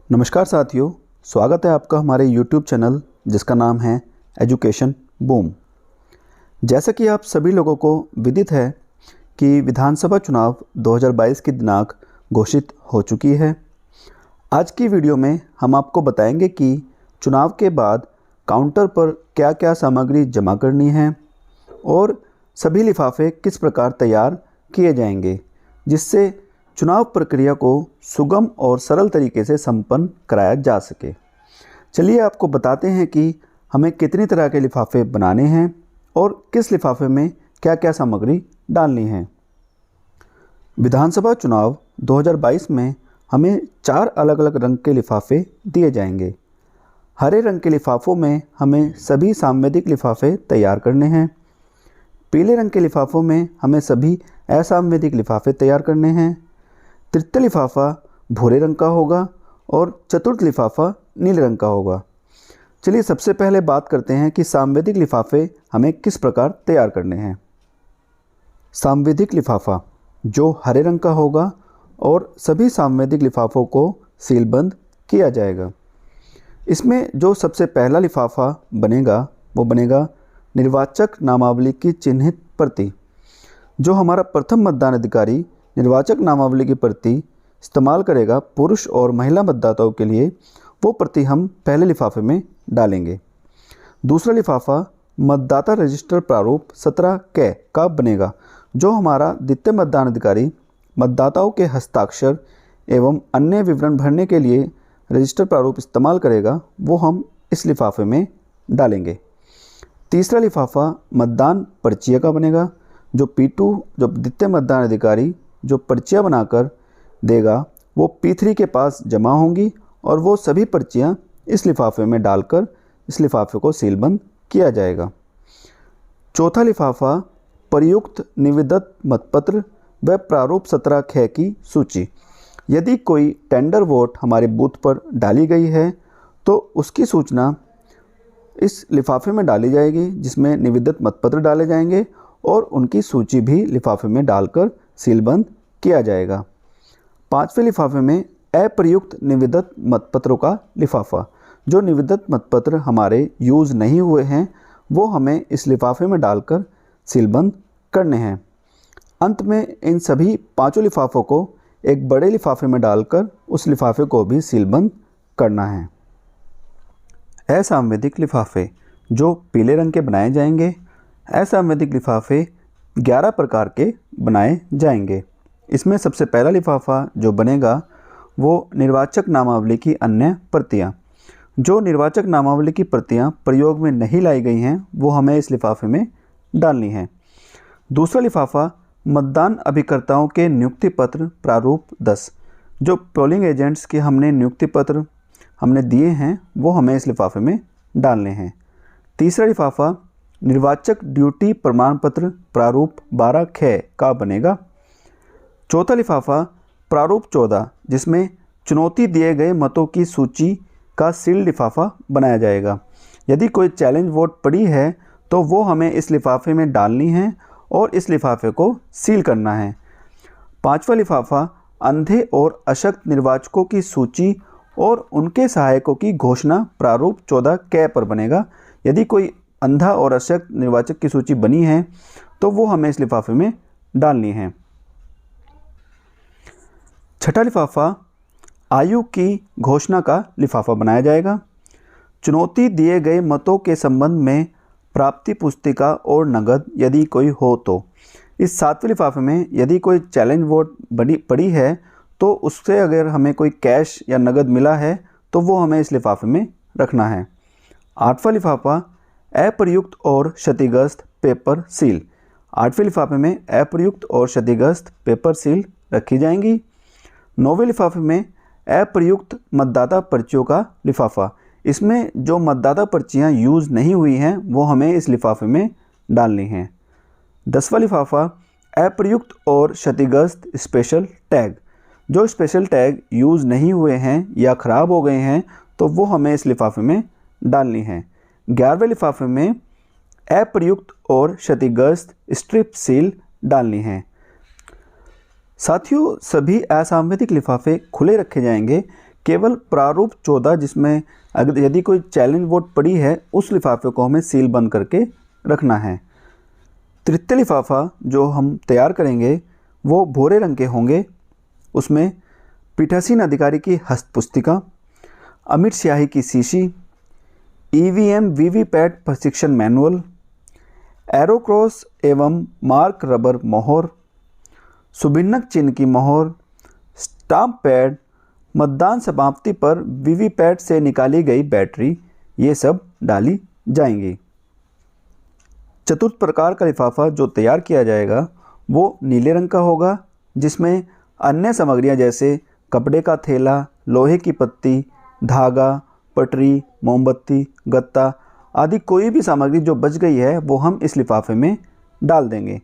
नमस्कार साथियों, स्वागत है आपका हमारे YouTube चैनल जिसका नाम है एजुकेशन बूम। जैसा कि आप सभी लोगों को विदित है कि विधानसभा चुनाव 2022 की दिनांक घोषित हो चुकी है। आज की वीडियो में हम आपको बताएंगे कि चुनाव के बाद काउंटर पर क्या क्या सामग्री जमा करनी है और सभी लिफाफे किस प्रकार तैयार किए जाएंगे जिससे चुनाव प्रक्रिया को सुगम और सरल तरीके से संपन्न कराया जा सके। चलिए आपको बताते हैं कि हमें कितनी तरह के लिफाफे बनाने हैं और किस लिफाफे में क्या क्या सामग्री डालनी है। विधानसभा चुनाव 2022 में हमें 4 अलग अलग रंग के लिफाफे दिए जाएंगे। हरे रंग के लिफाफों में हमें सभी सांवेदिक लिफाफे तैयार करने हैं। पीले रंग के लिफाफों में हमें सभी असंवेदिक लिफाफे तैयार करने हैं। तृतीय लिफाफा भूरे रंग का होगा और चतुर्थ लिफाफा नीले रंग का होगा। चलिए सबसे पहले बात करते हैं कि सांवेदिक लिफाफे हमें किस प्रकार तैयार करने हैं। सांवेदिक लिफाफा जो हरे रंग का होगा और सभी सांवेदिक लिफाफों को सीलबंद किया जाएगा। इसमें जो सबसे पहला लिफाफा बनेगा वो बनेगा निर्वाचक नामावली की चिन्हित प्रति। जो हमारा प्रथम मतदान अधिकारी निर्वाचक नामावली की प्रति इस्तेमाल करेगा पुरुष और महिला मतदाताओं के लिए, वो प्रति हम पहले लिफाफे में डालेंगे। दूसरा लिफाफा मतदाता रजिस्टर प्रारूप 17 क का बनेगा। जो हमारा द्वितीय मतदान अधिकारी मतदाताओं के हस्ताक्षर एवं अन्य विवरण भरने के लिए रजिस्टर प्रारूप इस्तेमाल करेगा, वो हम इस लिफाफे में डालेंगे। तीसरा लिफाफा मतदान पर्चिया का बनेगा। जो P2 जो द्वितीय मतदान अधिकारी जो पर्चियाँ बनाकर देगा वो P3 के पास जमा होंगी और वो सभी पर्चियाँ इस लिफाफे में डालकर इस लिफाफे को सीलबंद किया जाएगा। चौथा लिफाफा प्रयुक्त निविदत मतपत्र व प्रारूप 17 ख की सूची। यदि कोई टेंडर वोट हमारे बूथ पर डाली गई है तो उसकी सूचना इस लिफाफे में डाली जाएगी जिसमें निविदत मतपत्र डाले जाएंगे और उनकी सूची भी लिफाफे में डालकर सीलबंद किया जाएगा। पांचवें लिफाफे में अप्रयुक्त निविदत मतपत्रों का लिफाफा। जो निविदत मतपत्र हमारे यूज़ नहीं हुए हैं वो हमें इस लिफाफे में डालकर सीलबंद करने हैं। अंत में इन सभी पांचों लिफाफों को एक बड़े लिफाफे में डालकर उस लिफाफे को भी सीलबंद करना है। असंवेदिक लिफाफे जो पीले रंग के बनाए जाएंगे। असंवेदिक लिफाफे 11 प्रकार के बनाए जाएंगे। इसमें सबसे पहला लिफाफा जो बनेगा वो निर्वाचक नामावली की अन्य प्रतियां। जो निर्वाचक नामावली की प्रतियां प्रयोग में नहीं लाई गई हैं वो हमें इस लिफाफे में डालनी है। दूसरा लिफाफा मतदान अभिकर्ताओं के नियुक्ति पत्र प्रारूप 10। जो पोलिंग एजेंट्स के हमने नियुक्ति पत्र हमने दिए हैं वो हमें इस लिफाफे में डालने हैं। तीसरा लिफाफा निर्वाचक ड्यूटी प्रमाण पत्र प्रारूप 12 ख का बनेगा। चौथा लिफाफा प्रारूप 14 जिसमें चुनौती दिए गए मतों की सूची का सील लिफाफा बनाया जाएगा। यदि कोई चैलेंज वोट पड़ी है तो वो हमें इस लिफाफे में डालनी है और इस लिफाफे को सील करना है। पांचवा लिफाफा अंधे और अशक्त निर्वाचकों की सूची और उनके सहायकों की घोषणा प्रारूप 14 क पर बनेगा। यदि कोई अंधा और अशक्त निर्वाचक की सूची बनी है तो वो हमें इस लिफाफे में डालनी है। छठा लिफाफा आयु की घोषणा का लिफाफा बनाया जाएगा। चुनौती दिए गए मतों के संबंध में प्राप्ति पुस्तिका और नगद यदि कोई हो तो। इस 7वें लिफाफे में यदि कोई चैलेंज वोट पड़ी है तो उससे अगर हमें कोई कैश या नगद मिला है तो वो हमें इस लिफाफे में रखना है। 8वां लिफाफा अप्रयुक्त और क्षतिग्रस्त पेपर सील। 8वें लिफाफे में अप्रयुक्त और क्षतिग्रस्त पेपर सील रखी जाएंगी। 9वें लिफाफे में अप्रयुक्त मतदाता पर्चियों का लिफाफा। इसमें जो मतदाता पर्चियां यूज़ नहीं हुई हैं वो हमें इस लिफाफे में डालनी हैं। 10वां लिफाफा अप्रयुक्त और क्षतिग्रस्त स्पेशल टैग। जो स्पेशल टैग यूज़ नहीं हुए हैं या ख़राब हो गए हैं तो वो हमें इस लिफाफे में डालनी है। 11वें लिफाफे में अप्रयुक्त और क्षतिग्रस्त स्ट्रिप सील डालनी है। साथियों, सभी असंवेदिक लिफाफे खुले रखे जाएंगे केवल प्रारूप 14 जिसमें अगर यदि कोई चैलेंज वोट पड़ी है उस लिफाफे को हमें सील बंद करके रखना है। तृतीय लिफाफा जो हम तैयार करेंगे वो भूरे रंग के होंगे। उसमें पीठासीन अधिकारी की हस्तपुस्तिका, अमिट स्याही की शीशी, ईवीएम वीवीपैट प्रशिक्षण मैनुअल, एरोक्रॉस एवं मार्क रबर मोहर, सुभिन्नक चिन्ह की मोहर, स्टाम्प पैड, मतदान समाप्ति पर वीवीपैट से निकाली गई बैटरी, ये सब डाली जाएंगी। चतुर्थ प्रकार का लिफाफा जो तैयार किया जाएगा वो नीले रंग का होगा, जिसमें अन्य सामग्रियां जैसे कपड़े का थैला, लोहे की पत्ती, धागा, पटरी, मोमबत्ती, गत्ता आदि कोई भी सामग्री जो बच गई है वो हम इस लिफाफे में डाल देंगे।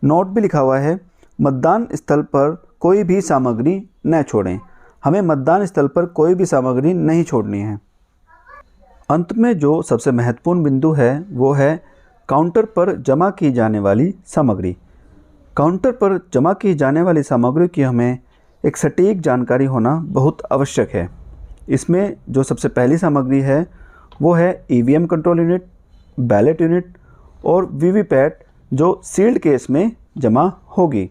नोट भी लिखा हुआ है, मतदान स्थल पर कोई भी सामग्री न छोड़ें। हमें मतदान स्थल पर कोई भी सामग्री नहीं छोड़नी है। अंत में जो सबसे महत्वपूर्ण बिंदु है वो है काउंटर पर जमा की जाने वाली सामग्री। काउंटर पर जमा की जाने वाली सामग्री की हमें एक सटीक जानकारी होना बहुत आवश्यक है। इसमें जो सबसे पहली सामग्री है वो है EVM control unit, ballot unit और वीवीपैट जो सील्ड केस में जमा होगी।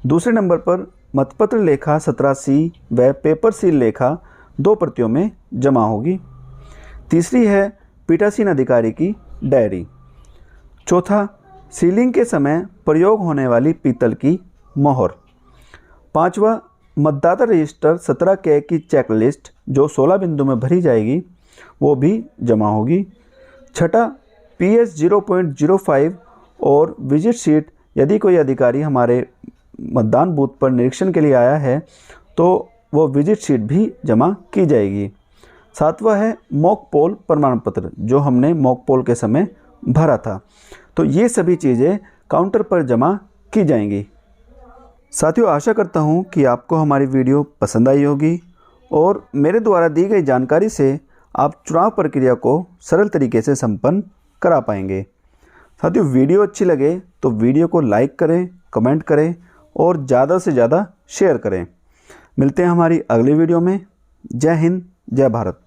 दूसरे नंबर पर मतपत्र लेखा 17C व पेपर सील लेखा 2 प्रतियों में जमा होगी। तीसरी है पीठासीन अधिकारी की डायरी। चौथा, सीलिंग के समय प्रयोग होने वाली पीतल की मोहर। पांचवा, मतदाता रजिस्टर 17K की चेकलिस्ट जो 16 बिंदु में भरी जाएगी वो भी जमा होगी। छठा, PS 0.05 और विजिट शीट यदि कोई अधिकारी हमारे मतदान बूथ पर निरीक्षण के लिए आया है तो वो विजिट शीट भी जमा की जाएगी। सातवां है मॉक पोल प्रमाण पत्र जो हमने मॉक पोल के समय भरा था। तो ये सभी चीज़ें काउंटर पर जमा की जाएंगी। साथियों, आशा करता हूँ कि आपको हमारी वीडियो पसंद आई होगी और मेरे द्वारा दी गई जानकारी से आप चुनाव प्रक्रिया को सरल तरीके से संपन्न करा पाएंगे। साथियों, वीडियो अच्छी लगे तो वीडियो को लाइक करें, कमेंट करें और ज़्यादा से ज़्यादा शेयर करें। मिलते हैं हमारी अगली वीडियो में। जय हिंद, जय भारत।